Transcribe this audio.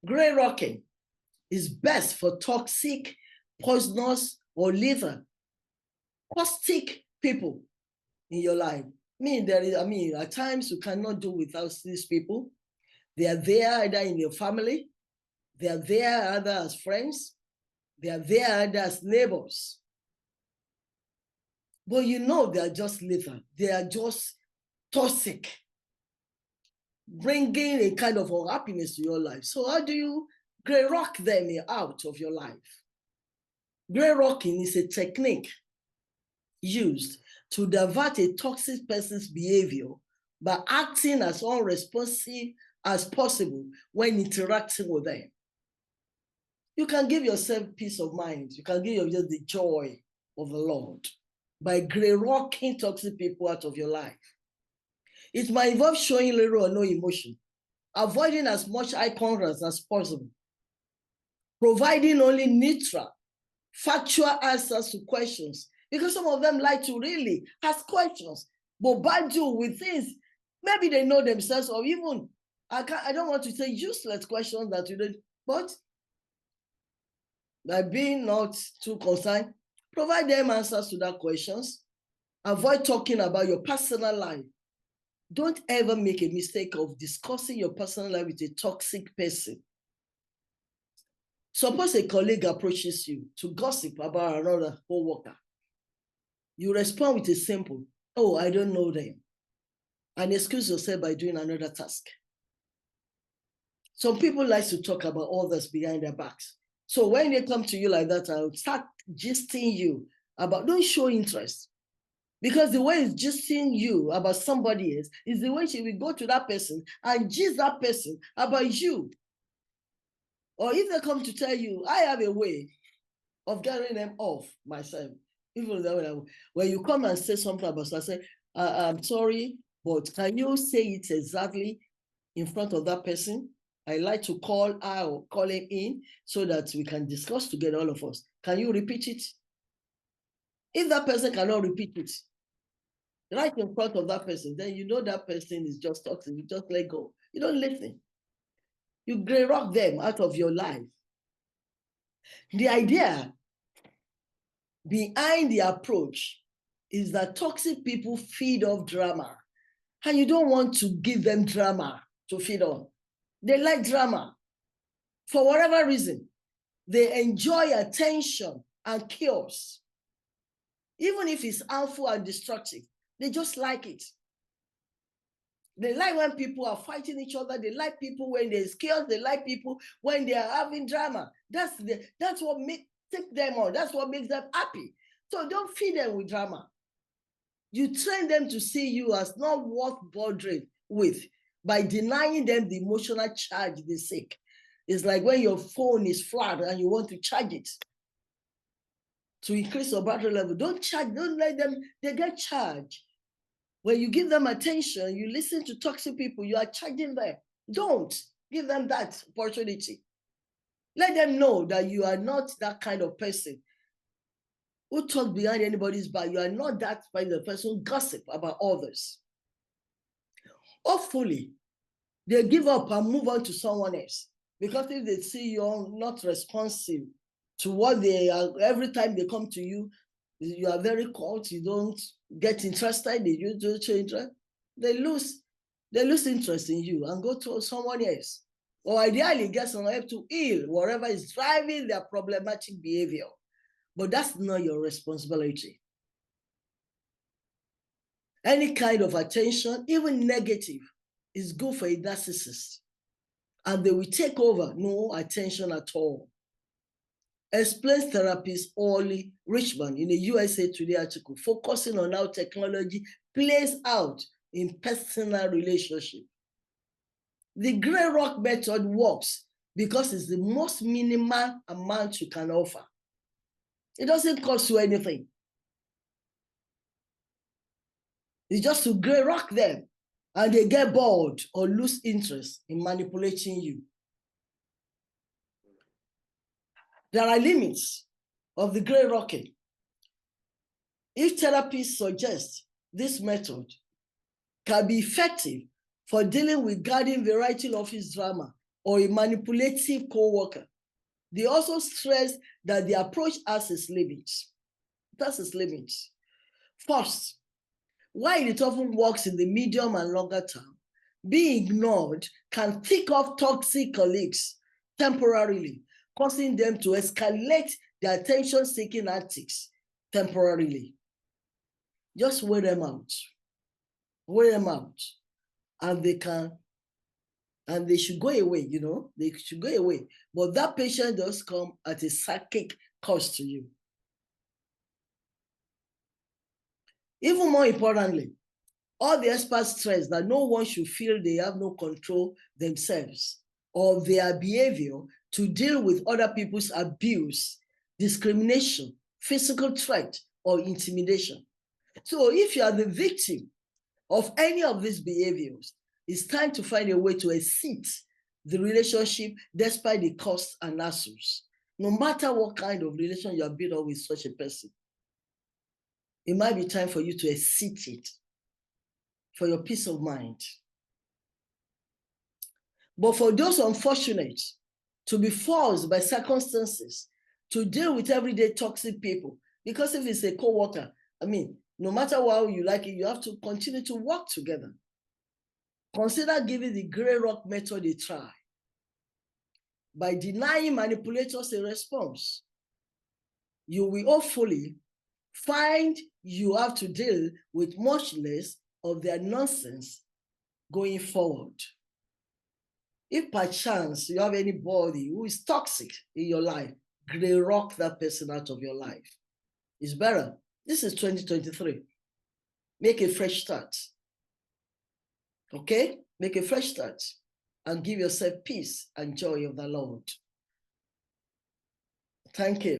Gray rocking is best for toxic, poisonous, or lethal, caustic people in your life. At times you cannot do without these people. They are there either in your family, they are there either as friends, they are there either as neighbors. But you know they are just lethal. They are just toxic, bringing a kind of unhappiness to your life. So how do you gray rock them out of your life? Gray rocking is a technique used to divert a toxic person's behavior by acting as unresponsive as possible when interacting with them. You can give yourself peace of mind. You can give yourself the joy of the Lord by gray rocking toxic people out of your life. It might involve showing little or no emotion, avoiding as much eye contact as possible, providing only neutral, factual answers to questions, because some of them like to really ask questions, bombard you with things. Maybe they know themselves, or even, I don't want to say useless questions that you don't, but by being not too concerned, provide them answers to that questions. Avoid talking about your personal life. Don't ever make a mistake of discussing your personal life with a toxic person. Suppose a colleague approaches you to gossip about another co-worker. You respond with a simple, "Oh, I don't know them," and excuse yourself by doing another task. Some people like to talk about others behind their backs. So when they come to you like that, I'll start gisting you about, don't show interest. Because the way it's gisting you about somebody else is the way she will go to that person and gist that person about you. Or if they come to tell you, I have a way of getting them off myself. Even when you come and say something about so I say, I'm sorry, but can you say it exactly in front of that person? I like to call her or call him in so that we can discuss together, all of us. Can you repeat it? If that person cannot repeat it, right in front of that person, then you know that person is just toxic. You just let go. You don't listen. You gray rock them out of your life. The idea behind the approach is that toxic people feed off drama, and you don't want to give them drama to feed on. They like drama. For whatever reason, they enjoy attention and chaos. Even if it's harmful and destructive, they just like it. They like when people are fighting each other. They like people when there's chaos. They like people when they are having drama. That's what take them on. That's what makes them happy. So don't feed them with drama. You train them to see you as not worth bothering with by denying them the emotional charge they seek. It's like when your phone is flat and you want to charge it to increase your battery level. Don't let them, they get charged. When you give them attention, you listen to toxic people, you are charging them. Don't give them that opportunity. Let them know that you are not that kind of person who talks behind anybody's back. You are not that kind of person who gossip about others. Hopefully, they give up and move on to someone else. Because if they see you're not responsive to what they are, every time they come to you, you are very cold, you don't get interested, you don't show interest, they lose interest in you and go to someone else. Or ideally get someone else to heal whatever is driving their problematic behavior. But that's not your responsibility. Any kind of attention, even negative, is good for a narcissist. And they will take over, no attention at all. Explains therapist Ollie Richmond in a USA Today article, focusing on how technology plays out in personal relationship. The gray rock method works because it's the most minimal amount you can offer. It doesn't cost you anything. It's just to gray rock them, and they get bored or lose interest in manipulating you. There are limits of the gray rocking. If therapists suggest this method can be effective for dealing with garden variety office drama, or a manipulative co-worker. They also stress that the approach has its limits. It has its limits. First, while it often works in the medium and longer term, being ignored can tick off toxic colleagues temporarily, causing them to escalate their attention-seeking antics temporarily. Just wear them out. Wear them out. And they should go away, they should go away. But that patient does come at a psychic cost to you. Even more importantly, all the experts stress that no one should feel they have no control themselves or their behavior to deal with other people's abuse, discrimination, physical threat, or intimidation. So if you are the victim of any of these behaviors, it's time to find a way to exit the relationship despite the costs and hassles. No matter what kind of relation you have built up with such a person, it might be time for you to exit it for your peace of mind. But for those unfortunate to be forced by circumstances to deal with everyday toxic people, because if it's a co-worker, no matter how you like it, you have to continue to work together. Consider giving the gray rock method a try by denying manipulators a response. You will hopefully find you have to deal with much less of their nonsense going forward. If by chance you have anybody who is toxic in your life, gray rock that person out of your life. It's better. This is 2023. Make a fresh start. Okay? Make a fresh start and give yourself peace and joy of the Lord. Thank you.